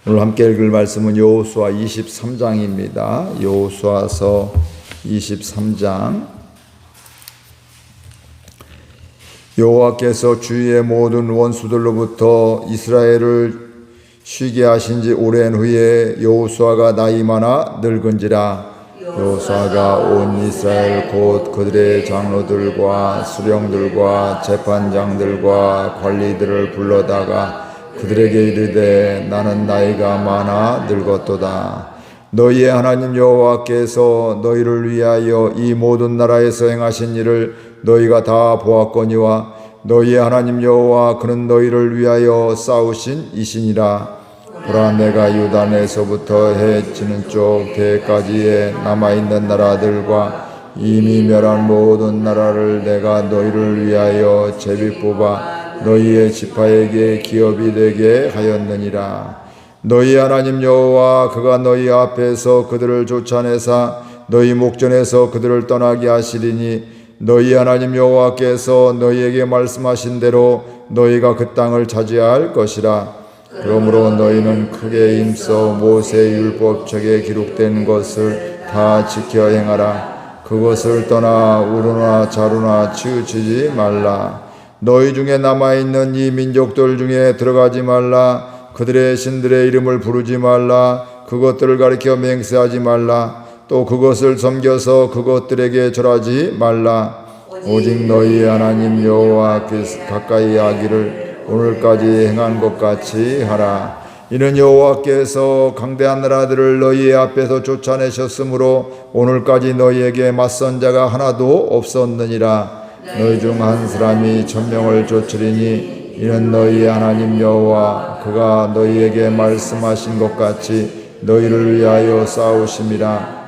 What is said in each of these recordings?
오늘 함께 읽을 말씀은 여호수아 23장입니다. 여호수아서 23장. 여호와께서 주위의 모든 원수들로부터 이스라엘을 쉬게 하신 지 오랜 후에 여호수아가 나이 많아 늙은지라. 여호수아가 온 이스라엘 곧 그들의 장로들과 수령들과 재판장들과 관리들을 불러다가 그들에게 이르되 나는 나이가 많아 늙었도다. 너희의 하나님 여호와께서 너희를 위하여 이 모든 나라에서 행하신 일을 너희가 다 보았거니와 너희의 하나님 여호와 그는 너희를 위하여 싸우신 이시니라. 보라, 내가 유다에서부터 해 지는 쪽 대까지에 남아있는 나라들과 이미 멸한 모든 나라를 내가 너희를 위하여 제비 뽑아 너희의 지파에게 기업이 되게 하였느니라. 너희 하나님 여호와 그가 너희 앞에서 그들을 쫓아내사 너희 목전에서 그들을 떠나게 하시리니 너희 하나님 여호와께서 너희에게 말씀하신 대로 너희가 그 땅을 차지할 것이라. 그러므로 너희는 크게 힘써 모세의 율법책에 기록된 것을 다 지켜 행하라. 그것을 떠나 우르나 자루나 치우치지 말라. 너희 중에 남아있는 이 민족들 중에 들어가지 말라. 그들의 신들의 이름을 부르지 말라. 그것들을 가리켜 맹세하지 말라. 또 그것을 섬겨서 그것들에게 절하지 말라. 오직 너희 하나님 여호와께서 가까이 하기를 오늘까지 행한 것 같이 하라. 이는 여호와께서 강대한 나라들을 너희 앞에서 쫓아내셨으므로 오늘까지 너희에게 맞선 자가 하나도 없었느니라. 너희 중 한 사람이 1000명을 쫓으리니 이는 너희 하나님 여호와 그가 너희에게 말씀하신 것 같이 너희를 위하여 싸우심이라.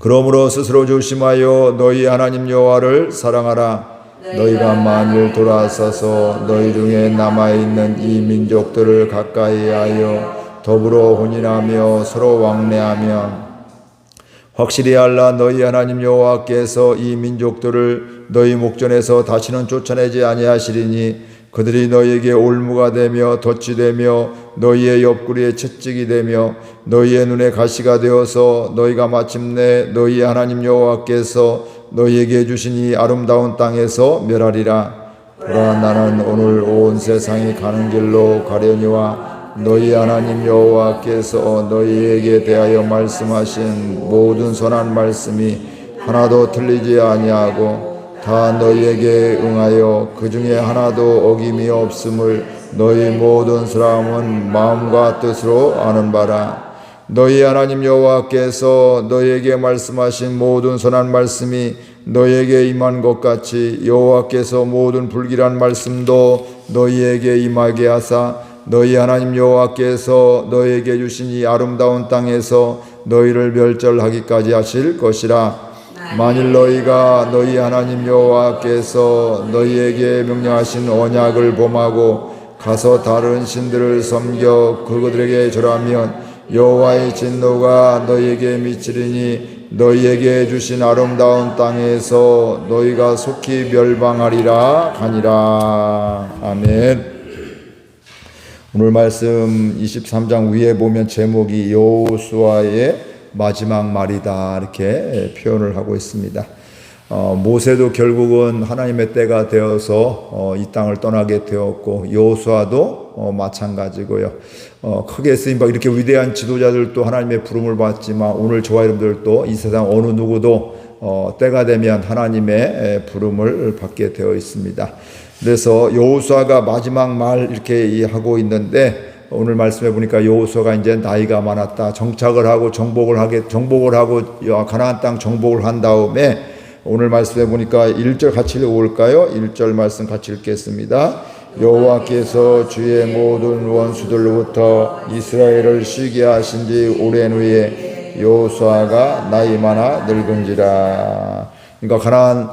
그러므로 스스로 조심하여 너희 하나님 여호와를 사랑하라. 너희가 만일 돌아서서 너희 중에 남아있는 이 민족들을 가까이 하여 더불어 혼인하며 서로 왕래하면 확실히 알라. 너희 하나님 여호와께서 이 민족들을 너희 목전에서 다시는 쫓아내지 아니하시리니 그들이 너희에게 올무가 되며 덫이 되며 너희의 옆구리에 채찍이 되며 너희의 눈에 가시가 되어서 너희가 마침내 너희 하나님 여호와께서 너희에게 주신 이 아름다운 땅에서 멸하리라. 보라, 나는 오늘 온 세상이 가는 길로 가려니와 너희 하나님 여호와께서 너희에게 대하여 말씀하신 모든 선한 말씀이 하나도 틀리지 아니하고 다 너희에게 응하여 그 중에 하나도 어김이 없음을 너희 모든 사람은 마음과 뜻으로 아는 바라. 너희 하나님 여호와께서 너희에게 말씀하신 모든 선한 말씀이 너희에게 임한 것 같이 여호와께서 모든 불길한 말씀도 너희에게 임하게 하사 너희 하나님 여호와께서 너희에게 주신 이 아름다운 땅에서 너희를 멸절하기까지 하실 것이라. 만일 너희가 너희 하나님 여호와께서 너희에게 명령하신 언약을 범하고 가서 다른 신들을 섬겨 그들에게 절하면 여호와의 진노가 너희에게 미치리니 너희에게 주신 아름다운 땅에서 너희가 속히 멸망하리라 하니라. 아멘. 오늘 말씀 23장 위에 보면 제목이 여호수아의 마지막 말이다 이렇게 표현을 하고 있습니다. 모세도 결국은 하나님의 때가 되어서 이 땅을 떠나게 되었고 여호수아도 마찬가지고요. 크게 쓰임받고 이렇게 위대한 지도자들도 하나님의 부름을 받지만 오늘 저와 여러분들도 이 세상 어느 누구도 때가 되면 하나님의 부름을 받게 되어 있습니다. 그래서 여호수아가 마지막 말 이렇게 하고 있는데 오늘 말씀해 보니까 여호수아가 이제 나이가 많았다. 정착을 하고 정복을 하고 가나안 땅 정복을 한 다음에 오늘 말씀해 보니까 1절 같이 읽어볼까요? 1절 말씀 같이 읽겠습니다. 여호와께서 주의 모든 원수들로부터 이스라엘을 쉬게 하신 지 오랜 후에 여호수아가 나이 많아 늙은지라. 그러니까 가나안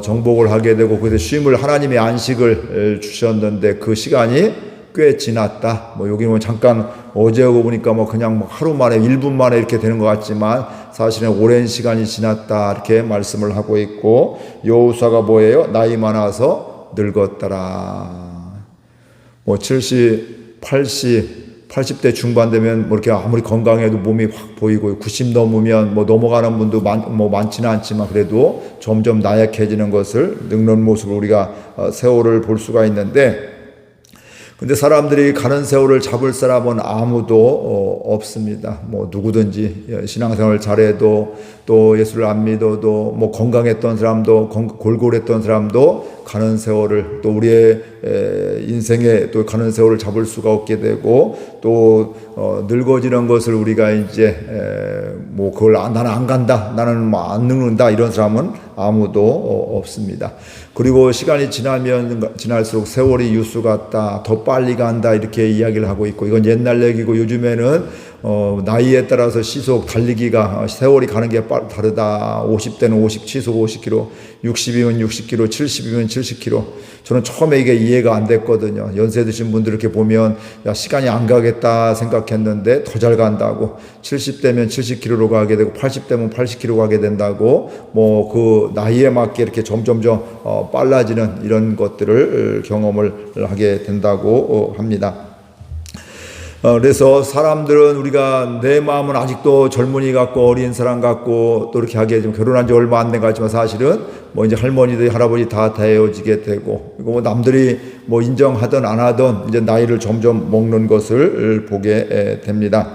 정복을 하게 되고 그래서 쉼을 하나님의 안식을 주셨는데 그 시간이 꽤 지났다. 여기 잠깐 어제 오고 보니까 그냥 하루 만에 1분 만에 이렇게 되는 것 같지만 사실은 오랜 시간이 지났다 이렇게 말씀을 하고 있고 여호수아가 뭐예요? 나이 많아서 늙었더라. 70, 80, 80대 중반 되면 뭐 이렇게 아무리 건강해도 몸이 확 보이고 90 넘으면 뭐 넘어가는 분도 많지는 않지만 그래도 점점 나약해지는 것을 늙는 모습을 우리가 세월을 볼 수가 있는데, 근데 사람들이 가는 세월을 잡을 사람은 아무도 없습니다. 뭐 누구든지 신앙생활 잘해도 또 예수를 안 믿어도 뭐 건강했던 사람도 골골했던 사람도 가는 세월을, 또 우리의 인생에 또 가는 세월을 잡을 수가 없게 되고, 또 늙어지는 것을 우리가 이제 뭐 그걸 나는 안 간다, 나는 뭐 안 늙는다, 이런 사람은 아무도 없습니다. 그리고 시간이 지날수록 세월이 유수 같다, 더 빨리 간다, 이렇게 이야기를 하고 있고, 이건 옛날 얘기고, 요즘에는 나이에 따라서 시속 달리기가 세월이 가는 게 다르다. 50대는 50, 시속 50km, 60이면 60km, 70이면 70km. 저는 처음에 이게 이해가 안 됐거든요. 연세 드신 분들 이렇게 보면 야, 시간이 안 가겠다 생각했는데 더 잘 간다고. 70대면 70km로 가게 되고 80대면 80km 가게 된다고, 뭐 그 나이에 맞게 이렇게 점점점 빨라지는 이런 것들을 경험을 하게 된다고 합니다. 그래서 사람들은 우리가 내 마음은 아직도 젊은이 같고 어린 사람 같고 또 이렇게 하게 좀 결혼한 지 얼마 안 된 것 같지만 사실은 뭐 이제 할머니들 할아버지 다 헤어지게 되고, 그리고 뭐 남들이 뭐 인정하든 안 하든 이제 나이를 점점 먹는 것을 보게 됩니다.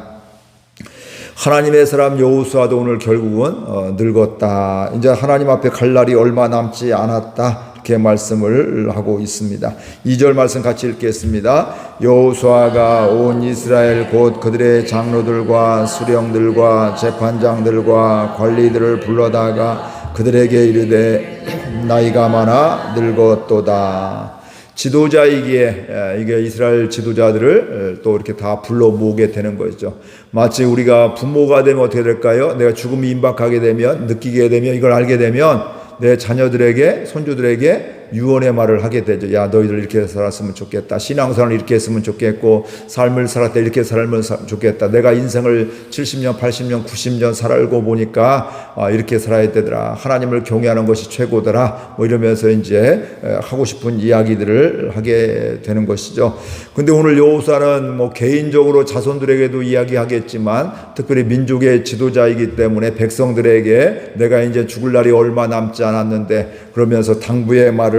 하나님의 사람 여호수아도 오늘 결국은 늙었다. 이제 하나님 앞에 갈 날이 얼마 남지 않았다. 이렇게 말씀을 하고 있습니다. 2절 말씀 같이 읽겠습니다. 여호수아가 온 이스라엘 곧 그들의 장로들과 수령들과 재판장들과 관리들을 불러다가 그들에게 이르되 나이가 많아 늙었도다. 지도자이기에 이게 이스라엘 지도자들을 또 이렇게 다 불러 모으게 되는 거죠. 마치 우리가 부모가 되면 어떻게 될까요? 내가 죽음이 임박하게 되면, 느끼게 되면, 이걸 알게 되면 내 자녀들에게, 손주들에게 유언의 말을 하게 되죠. 야, 너희들 이렇게 살았으면 좋겠다. 신앙생활을 이렇게 했으면 좋겠고, 삶을 살았을 때 이렇게 살면 좋겠다. 내가 인생을 70년, 80년, 90년 살고 보니까 이렇게 살아야 되더라. 하나님을 경외하는 것이 최고더라. 뭐 이러면서 이제 하고 싶은 이야기들을 하게 되는 것이죠. 근데 오늘 여호수아는 뭐 개인적으로 자손들에게도 이야기하겠지만, 특별히 민족의 지도자이기 때문에 백성들에게 내가 이제 죽을 날이 얼마 남지 않았는데, 그러면서 당부의 말을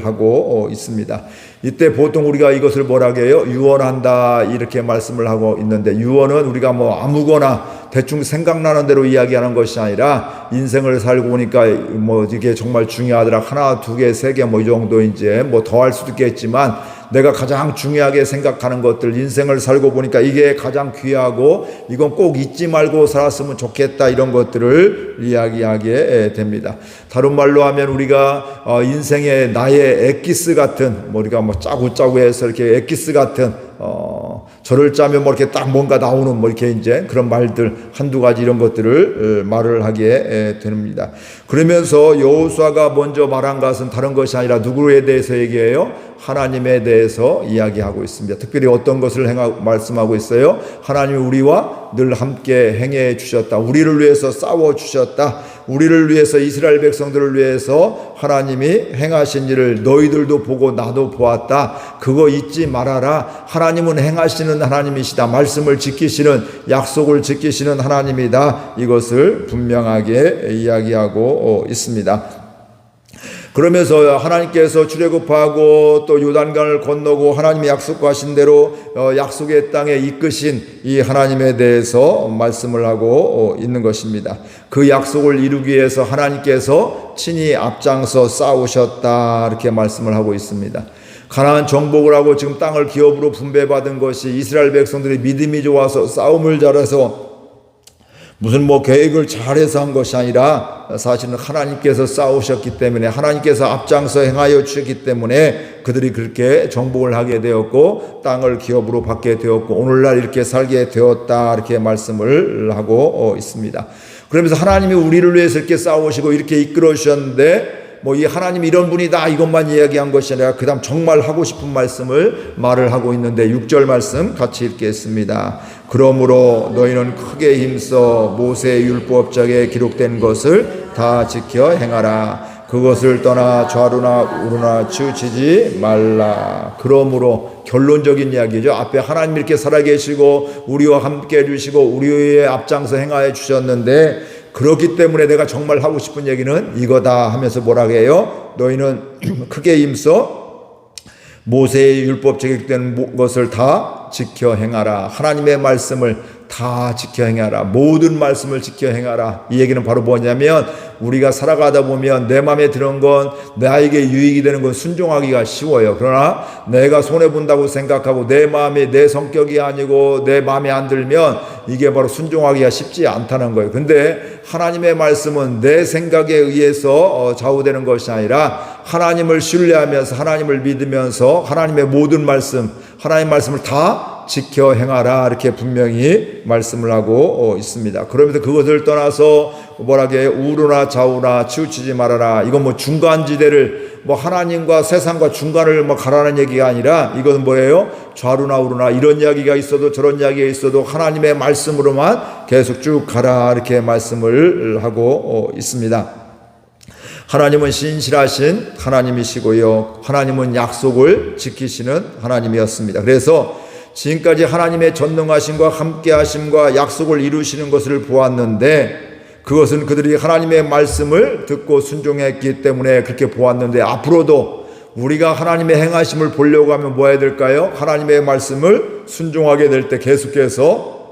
하고 있습니다. 이때 보통 우리가 이것을 뭐라고 해요? 유언한다, 이렇게 말씀을 하고 있는데, 유언은 우리가 뭐 아무거나 대충 생각나는 대로 이야기하는 것이 아니라, 인생을 살고 보니까 뭐 이게 정말 중요하더라. 하나, 두 개, 세 개 뭐 이 정도 이제 뭐 더 할 수도 있겠지만, 내가 가장 중요하게 생각하는 것들, 인생을 살고 보니까 이게 가장 귀하고 이건 꼭 잊지 말고 살았으면 좋겠다, 이런 것들을 이야기하게 됩니다. 다른 말로 하면 우리가 인생의 나의 엑기스 같은, 뭐 우리가 뭐 짜고 해서 이렇게 엑기스 같은 절을 짜면 뭐 이렇게 딱 뭔가 나오는 뭐 이렇게 이제 그런 말들 한두 가지 이런 것들을 말을 하게 됩니다. 그러면서 여호수아가 먼저 말한 것은 다른 것이 아니라 누구에 대해서 얘기해요? 하나님에 대해서 이야기하고 있습니다. 특별히 어떤 것을 말씀하고 있어요? 하나님이 우리와 늘 함께 행해 주셨다. 우리를 위해서 싸워 주셨다. 우리를 위해서, 이스라엘 백성들을 위해서 하나님이 행하신 일을 너희들도 보고 나도 보았다. 그거 잊지 말아라. 하나님은 행하시는 하나님이시다. 말씀을 지키시는, 약속을 지키시는 하나님이다. 이것을 분명하게 이야기하고 있습니다. 그러면서 하나님께서 출애굽하고 또 요단강을 건너고 하나님이 약속하신 대로 약속의 땅에 이끄신 이 하나님에 대해서 말씀을 하고 있는 것입니다. 그 약속을 이루기 위해서 하나님께서 친히 앞장서 싸우셨다, 이렇게 말씀을 하고 있습니다. 가나안 정복을 하고 지금 땅을 기업으로 분배받은 것이 이스라엘 백성들이 믿음이 좋아서 싸움을 잘해서 무슨 뭐 계획을 잘해서 한 것이 아니라 사실은 하나님께서 싸우셨기 때문에, 하나님께서 앞장서 행하여 주셨기 때문에 그들이 그렇게 정복을 하게 되었고 땅을 기업으로 받게 되었고 오늘날 이렇게 살게 되었다, 이렇게 말씀을 하고 있습니다. 그러면서 하나님이 우리를 위해서 이렇게 싸우시고 이렇게 이끌어 주셨는데, 뭐 이 하나님이 이런 분이다 이것만 이야기한 것이 아니라 그 다음 정말 하고 싶은 말씀을 말을 하고 있는데, 6절 말씀 같이 읽겠습니다. 그러므로 너희는 크게 힘써 모세의 율법책에 기록된 것을 다 지켜 행하라. 그것을 떠나 좌루나 우루나 치우치지 말라. 그러므로 결론적인 이야기죠. 앞에 하나님 이렇게 살아계시고 우리와 함께 해주시고 우리의 앞장서 행하여 주셨는데, 그렇기 때문에 내가 정말 하고 싶은 얘기는 이거다 하면서 뭐라고 해요? 너희는 크게 힘써 모세의 율법 제격된 것을 다 지켜 행하라. 하나님의 말씀을 다 지켜 행하라. 모든 말씀을 지켜 행하라. 이 얘기는 바로 뭐냐면, 우리가 살아가다 보면 내 마음에 드는 건, 나에게 유익이 되는 건 순종하기가 쉬워요. 그러나 내가 손해본다고 생각하고 내 마음이, 내 성격이 아니고 내 마음에 안 들면 이게 바로 순종하기가 쉽지 않다는 거예요. 근데 하나님의 말씀은 내 생각에 의해서 좌우되는 것이 아니라 하나님을 신뢰하면서 하나님을 믿으면서 하나님의 모든 말씀, 하나님의 말씀을 다 지켜 행하라. 이렇게 분명히 말씀을 하고 있습니다. 그러면서 그것을 떠나서 뭐라게 우루나 좌우나 치우치지 말아라. 이건 뭐 중간지대를, 뭐 하나님과 세상과 중간을 뭐 가라는 얘기가 아니라, 이건 뭐예요? 좌루나 우루나 이런 이야기가 있어도 저런 이야기가 있어도 하나님의 말씀으로만 계속 쭉 가라. 이렇게 말씀을 하고 있습니다. 하나님은 신실하신 하나님이시고요, 하나님은 약속을 지키시는 하나님이었습니다. 그래서 지금까지 하나님의 전능하심과 함께하심과 약속을 이루시는 것을 보았는데, 그것은 그들이 하나님의 말씀을 듣고 순종했기 때문에 그렇게 보았는데, 앞으로도 우리가 하나님의 행하심을 보려고 하면 뭐 해야 될까요? 하나님의 말씀을 순종하게 될 때 계속해서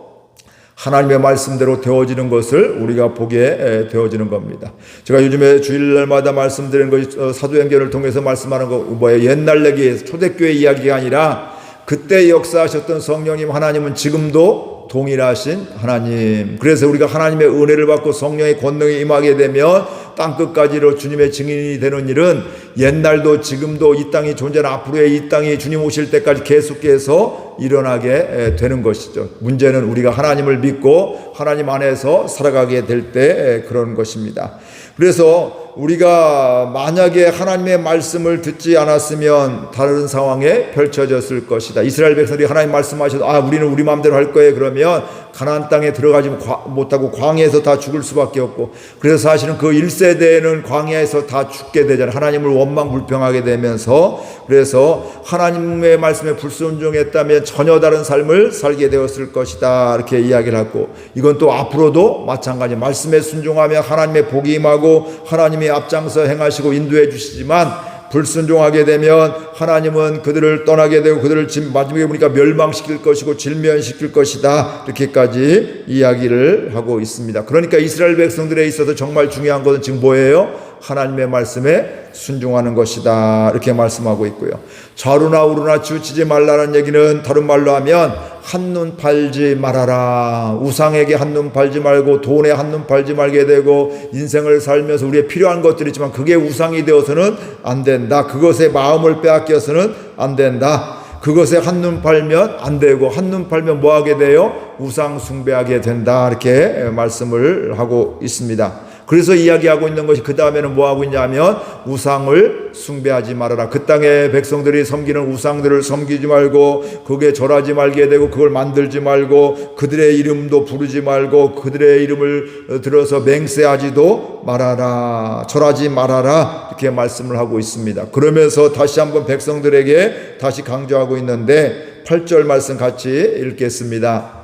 하나님의 말씀대로 되어지는 것을 우리가 보게 되어지는 겁니다. 제가 요즘에 주일날마다 말씀드리는 것, 사도행전을 통해서 말씀하는 거 뭐예요? 옛날 얘기, 초대교회 이야기가 아니라 그때 역사하셨던 성령님 하나님은 지금도 동일하신 하나님. 그래서 우리가 하나님의 은혜를 받고 성령의 권능이 임하게 되면 땅끝까지로 주님의 증인이 되는 일은 옛날도 지금도 이 땅이 존재하는 앞으로의 이 땅이 주님 오실 때까지 계속해서 일어나게 되는 것이죠. 문제는 우리가 하나님을 믿고 하나님 안에서 살아가게 될 때 그런 것입니다. 그래서 우리가 만약에 하나님의 말씀을 듣지 않았으면 다른 상황에 펼쳐졌을 것이다. 이스라엘 백성들이 하나님 말씀하셔도 우리는 우리 마음대로 할 거예요. 그러면 가나안 땅에 들어가지 못하고 광야에서 다 죽을 수밖에 없고, 그래서 사실은 그 1세대에는 광야에서 다 죽게 되잖아요. 하나님을 원망불평하게 되면서. 그래서 하나님의 말씀에 불순종했다면 전혀 다른 삶을 살게 되었을 것이다. 이렇게 이야기를 하고, 이건 또 앞으로도 마찬가지. 말씀에 순종하며 하나님의 복이 임하고 하나님이 앞장서 행하시고 인도해 주시지만, 불순종하게 되면 하나님은 그들을 떠나게 되고 그들을 마지막에 보니까 멸망시킬 것이고 질면시킬 것이다. 이렇게까지 이야기를 하고 있습니다. 그러니까 이스라엘 백성들에 있어서 정말 중요한 것은 지금 뭐예요? 하나님의 말씀에 순종하는 것이다. 이렇게 말씀하고 있고요. 좌루나 우루나 치우치지 말라는 얘기는 다른 말로 하면 한눈 팔지 말아라. 우상에게 한눈 팔지 말고 돈에 한눈 팔지 말게 되고, 인생을 살면서 우리의 필요한 것들이 있지만 그게 우상이 되어서는 안 된다. 그것에 마음을 빼앗겨서는 안 된다. 그것에 한눈 팔면 안 되고, 한눈 팔면 뭐 하게 돼요? 우상 숭배하게 된다. 이렇게 말씀을 하고 있습니다. 그래서 이야기하고 있는 것이 그 다음에는 뭐 하고 있냐면 우상을 숭배하지 말아라. 그 땅의 백성들이 섬기는 우상들을 섬기지 말고 그게 절하지 말게 되고, 그걸 만들지 말고 그들의 이름도 부르지 말고 그들의 이름을 들어서 맹세하지도 말아라. 절하지 말아라. 이렇게 말씀을 하고 있습니다. 그러면서 다시 한번 백성들에게 다시 강조하고 있는데, 8절 말씀 같이 읽겠습니다.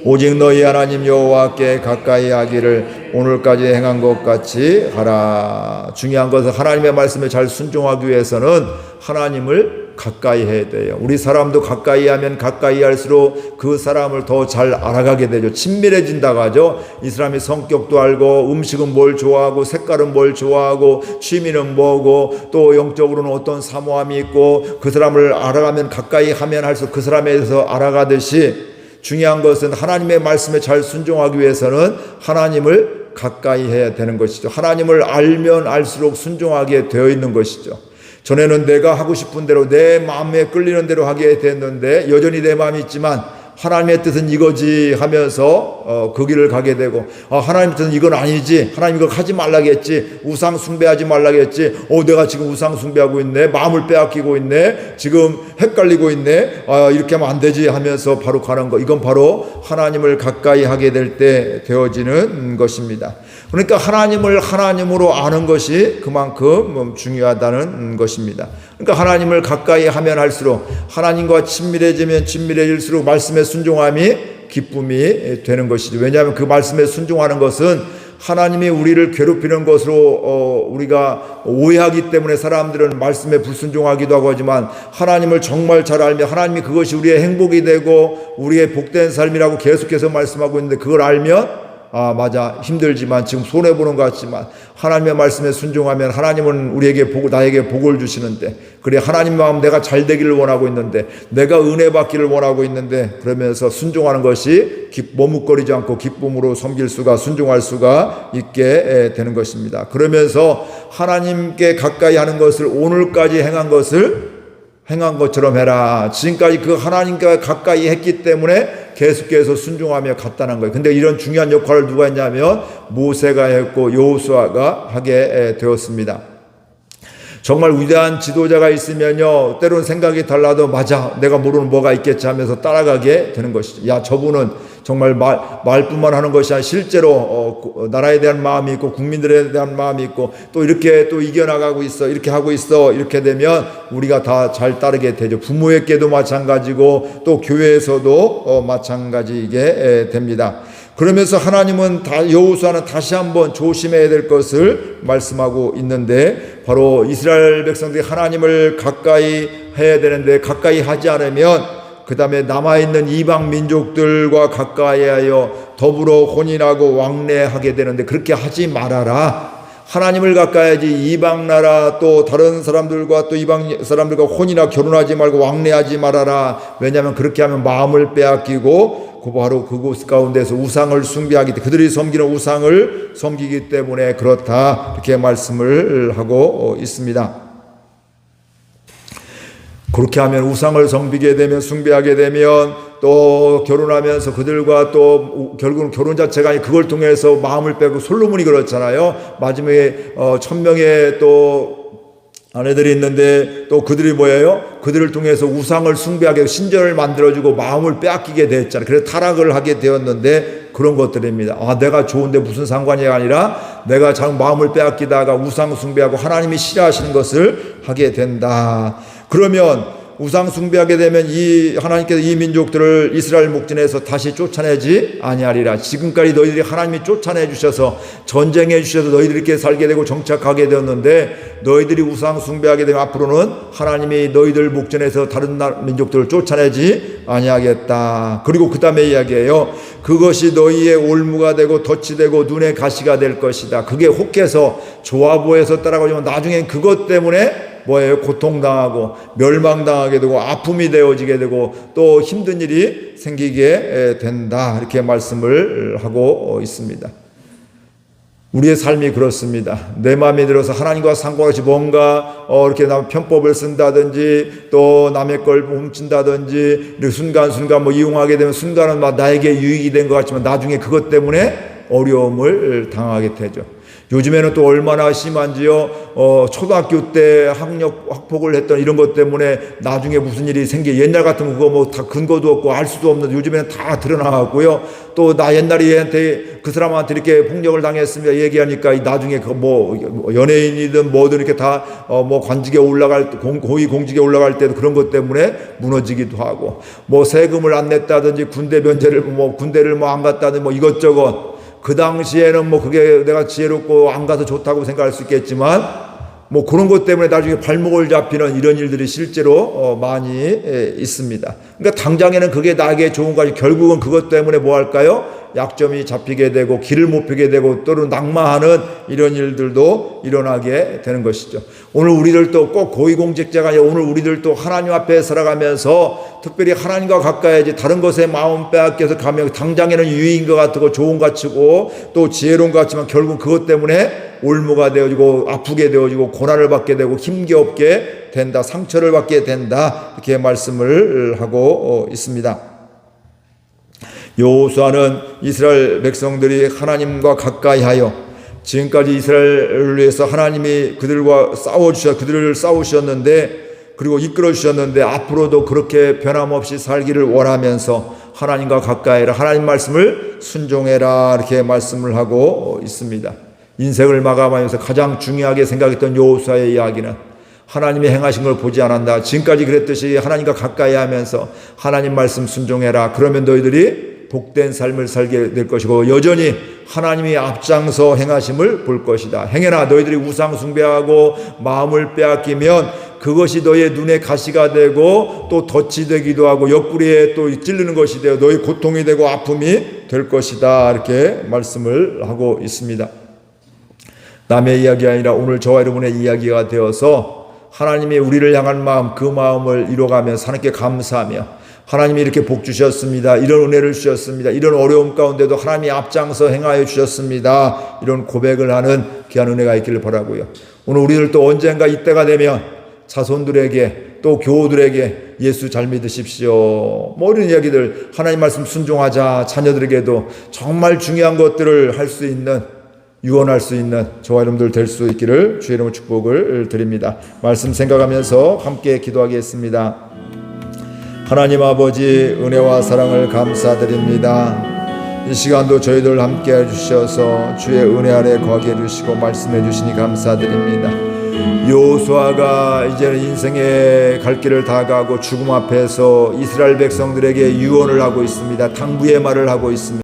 오직 너희 하나님 여호와께 가까이 하기를 오늘까지 행한 것 같이 하라. 중요한 것은 하나님의 말씀에 잘 순종하기 위해서는 하나님을 가까이 해야 돼요. 우리 사람도 가까이 하면 가까이 할수록 그 사람을 더 잘 알아가게 되죠. 친밀해진다고 하죠. 이 사람이 성격도 알고, 음식은 뭘 좋아하고, 색깔은 뭘 좋아하고, 취미는 뭐고, 또 영적으로는 어떤 사모함이 있고, 그 사람을 알아가면 가까이 하면 할수록 그 사람에 대해서 알아가듯이, 중요한 것은 하나님의 말씀에 잘 순종하기 위해서는 하나님을 가까이 해야 되는 것이죠. 하나님을 알면 알수록 순종하게 되어 있는 것이죠. 전에는 내가 하고 싶은 대로 내 마음에 끌리는 대로 하게 됐는데, 여전히 내 마음이 있지만 하나님의 뜻은 이거지 하면서 그 길을 가게 되고, 하나님의 뜻은 이건 아니지, 하나님 이거 하지 말라겠지, 우상 숭배하지 말라겠지, 내가 지금 우상 숭배하고 있네, 마음을 빼앗기고 있네, 지금 헷갈리고 있네, 이렇게 하면 안 되지 하면서 바로 가는 거, 이건 바로 하나님을 가까이 하게 될 때 되어지는 것입니다. 그러니까 하나님을 하나님으로 아는 것이 그만큼 중요하다는 것입니다. 그러니까 하나님을 가까이 하면 할수록, 하나님과 친밀해지면 친밀해질수록 말씀에 순종함이 기쁨이 되는 것이죠. 왜냐하면 그 말씀에 순종하는 것은 하나님이 우리를 괴롭히는 것으로 우리가 오해하기 때문에 사람들은 말씀에 불순종하기도 하고 하지만, 하나님을 정말 잘 알면 하나님이 그것이 우리의 행복이 되고 우리의 복된 삶이라고 계속해서 말씀하고 있는데, 그걸 알면 맞아, 힘들지만 지금 손해보는 것 같지만 하나님의 말씀에 순종하면 하나님은 우리에게 나에게 복을 주시는데, 그래 하나님 마음 내가 잘 되기를 원하고 있는데, 내가 은혜 받기를 원하고 있는데, 그러면서 순종하는 것이 머뭇거리지 않고 기쁨으로 섬길 수가, 순종할 수가 있게 되는 것입니다. 그러면서 하나님께 가까이 하는 것을, 오늘까지 행한 것처럼 해라. 지금까지 그 하나님과 가까이 했기 때문에 계속해서 순종하며 갔다는 거예요. 근데 이런 중요한 역할을 누가 했냐면 모세가 했고 여호수아가 하게 되었습니다. 정말 위대한 지도자가 있으면요, 때로는 생각이 달라도 맞아, 내가 모르는 뭐가 있겠지 하면서 따라가게 되는 것이죠. 야, 저분은 정말 말뿐만 하는 것이 아니라 실제로 나라에 대한 마음이 있고 국민들에 대한 마음이 있고 또 이렇게 또 이겨나가고 있어, 이렇게 하고 있어, 이렇게 되면 우리가 다 잘 따르게 되죠. 부모에게도 마찬가지고 또 교회에서도 마찬가지이게 됩니다. 그러면서 하나님은 여호수아는 다시 한번 조심해야 될 것을 말씀하고 있는데, 바로 이스라엘 백성들이 하나님을 가까이 해야 되는데 가까이 하지 않으면 그 다음에 남아있는 이방 민족들과 가까이 하여 더불어 혼인하고 왕래하게 되는데, 그렇게 하지 말아라. 하나님을 가까이 하지 이방 나라 또 다른 사람들과 또 이방 사람들과 혼이나 결혼하지 말고 왕래하지 말아라. 왜냐하면 그렇게 하면 마음을 빼앗기고 바로 그곳 가운데서 우상을 숭배하기 때문에, 그들이 섬기는 우상을 섬기기 때문에 그렇다, 이렇게 말씀을 하고 있습니다. 그렇게 하면 우상을 섬기게 되면, 숭배하게 되면 또 결혼하면서 그들과 또 결국은 결혼 자체가 아니 그걸 통해서 마음을 빼고, 솔로몬이 그렇잖아요. 마지막에 1000명의 또 아내들이 있는데 또 그들이 뭐예요? 그들을 통해서 우상을 숭배하게 신전을 만들어주고 마음을 빼앗기게 됐잖아요. 그래서 타락을 하게 되었는데, 그런 것들입니다. 내가 좋은데 무슨 상관이 아니라 내가 참 마음을 빼앗기다가 우상 숭배하고 하나님이 싫어하시는 것을 하게 된다. 그러면 우상 숭배하게 되면 이 하나님께서 이 민족들을 이스라엘 목전에서 다시 쫓아내지 아니하리라. 지금까지 너희들이 하나님이 쫓아내 주셔서 전쟁해 주셔서 너희들이 이렇게 살게 되고 정착하게 되었는데, 너희들이 우상 숭배하게 되면 앞으로는 하나님이 너희들 목전에서 다른 민족들을 쫓아내지 아니하겠다. 그리고 그 다음에 이야기해요. 그것이 너희의 올무가 되고 덫이 되고 눈의 가시가 될 것이다. 그게 혹해서 좋아 보여서 따라가지만 나중엔 그것 때문에 뭐예요? 고통당하고 멸망당하게 되고 아픔이 되어지게 되고 또 힘든 일이 생기게 된다, 이렇게 말씀을 하고 있습니다. 우리의 삶이 그렇습니다. 내 마음에 들어서 하나님과 상관없이 뭔가 이렇게 편법을 쓴다든지 또 남의 걸 훔친다든지 순간순간 이용하게 되면 순간은 나에게 유익이 된 것 같지만 나중에 그것 때문에 어려움을 당하게 되죠. 요즘에는 또 얼마나 심한지요. 초등학교 때 학폭을 했던 이런 것 때문에 나중에 무슨 일이 옛날 같은 거 그거 다 근거도 없고 알 수도 없는, 요즘에는 다 드러나고요. 또 나 옛날에 얘한테 그 사람한테 이렇게 폭력을 당했습니다 얘기하니까 나중에 연예인이든 뭐든 이렇게 다 관직에 올라갈 때, 고위 공직에 올라갈 때도 그런 것 때문에 무너지기도 하고, 세금을 안 냈다든지 군대 면제를 군대를 안 갔다든지 이것저것. 그 당시에는 그게 내가 지혜롭고 안 가서 좋다고 생각할 수 있겠지만 그런 것 때문에 나중에 발목을 잡히는 이런 일들이 실제로 많이 있습니다. 그러니까 당장에는 그게 나에게 좋은 거 아니고 결국은 그것 때문에 뭐 할까요? 약점이 잡히게 되고 길을 못 펴게 되고 또는 낙마하는 이런 일들도 일어나게 되는 것이죠. 오늘 우리들도 꼭 고위공직자가 아니라 오늘 우리들도 하나님 앞에 살아가면서 특별히 하나님과 가까이지 다른 것에 마음 빼앗겨서 가면 당장에는 유익인 것 같고 좋은 것 같고 또 지혜로운 것 같지만 결국 그것 때문에 올무가 되어지고 아프게 되어지고 고난을 받게 되고 힘겹게 된다, 상처를 받게 된다, 이렇게 말씀을 하고 있습니다. 여호수아는 이스라엘 백성들이 하나님과 가까이하여 지금까지 이스라엘을 위해서 하나님이 그들을 싸우셨는데 그리고 이끌어 주셨는데 앞으로도 그렇게 변함없이 살기를 원하면서 하나님과 가까이라 하나님 말씀을 순종해라 이렇게 말씀을 하고 있습니다. 인생을 마감하면서 가장 중요하게 생각했던 여호수아의 이야기는 하나님이 행하신 걸 보지 않았다. 지금까지 그랬듯이 하나님과 가까이 하면서 하나님 말씀 순종해라. 그러면 너희들이 복된 삶을 살게 될 것이고 여전히 하나님이 앞장서 행하심을 볼 것이다. 행해라. 너희들이 우상 숭배하고 마음을 빼앗기면 그것이 너의 눈에 가시가 되고 또 덫이 되기도 하고 옆구리에 또 찔리는 것이 되어 너의 고통이 되고 아픔이 될 것이다. 이렇게 말씀을 하고 있습니다. 남의 이야기가 아니라 오늘 저와 여러분의 이야기가 되어서 하나님이 우리를 향한 마음, 그 마음을 이뤄가면서 하나님께 감사하며 하나님이 이렇게 복 주셨습니다. 이런 은혜를 주셨습니다. 이런 어려움 가운데도 하나님이 앞장서 행하여 주셨습니다. 이런 고백을 하는 귀한 은혜가 있기를 바라고요. 오늘 우리들도 언젠가 이때가 되면 자손들에게 또 교우들에게 예수 잘 믿으십시오. 뭐 이런 이야기들 하나님 말씀 순종하자. 자녀들에게도 정말 중요한 것들을 할 수 있는 유언할 수 있는 저와 여러분들 될 수 있기를 주의 이름으로 축복을 드립니다. 말씀 생각하면서 함께 기도하겠습니다. 하나님 아버지 은혜와 사랑을 감사드립니다. 이 시간도 저희들 함께 해주셔서 주의 은혜 아래 거하게 해주시고 말씀해 주시니 감사드립니다. 여호수아가 이제는 인생의 갈 길을 다 가고 죽음 앞에서 이스라엘 백성들에게 유언을 하고 있습니다. 당부의 말을 하고 있습니다.